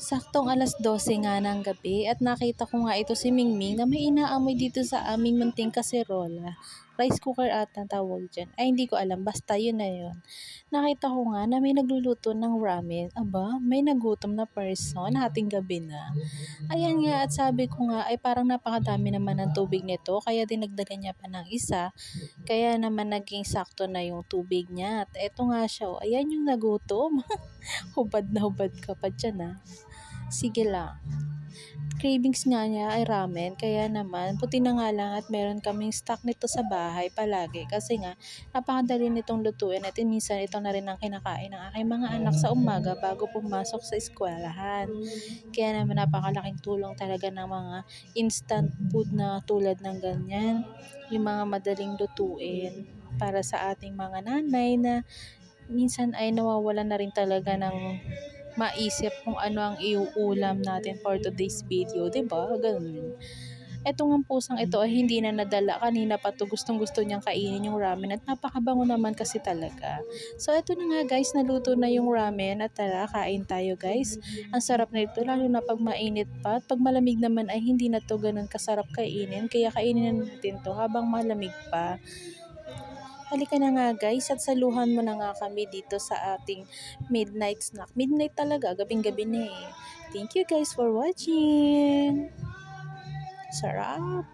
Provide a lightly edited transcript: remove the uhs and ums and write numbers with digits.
Saktong 12:00 nga ng gabi at nakita ko nga ito si Mingming na may inaamoy dito sa aming munting kaserola. Rice cooker ata tawag dyan. Ay hindi ko alam, basta yun na yun. Nakita ko nga na may nagluluto ng ramen. Aba, may nagutom na person, hating gabi na. Ayan nga at sabi ko nga ay parang napakadami naman ng tubig nito kaya dinagdagan niya pa ng isa. Kaya naman naging sakto na yung tubig niya. At eto nga siya, oh. Ayan yung nagutom. Hubad na hubad ka pa dyan ah. Sige lang. Cravings nga niya ay ramen, kaya naman buti na nga lang at meron kaming stock nito sa bahay palagi kasi nga napakadali nitong lutuin at minsan ito na rin ang kinakain ng aking mga anak sa umaga bago pumasok sa eskwelahan. Kaya naman napakalaking tulong talaga ng mga instant food na tulad ng ganyan, yung mga madaling lutuin para sa ating mga nanay na minsan ay nawawalan na rin talaga ng maisip kung ano ang iuulam natin for today's video, 'di ba? Ganun. Eto ngang pusang ito ay hindi na nadala. Kanina pa 'to gustong-gusto niyang kainin yung ramen at napakabango naman kasi talaga. So eto na nga guys, naluto na yung ramen at tara kain tayo guys. Ang sarap nito lalo na 'pag mainit pa at 'pag malamig naman ay hindi na 'to gano'n kasarap kainin. Kaya kainin na natin 'to habang malamig pa. Halika na nga guys at saluhan mo na nga kami dito sa ating midnight snack. Midnight talaga, gabing-gabi na eh. Thank you guys for watching. Sarap!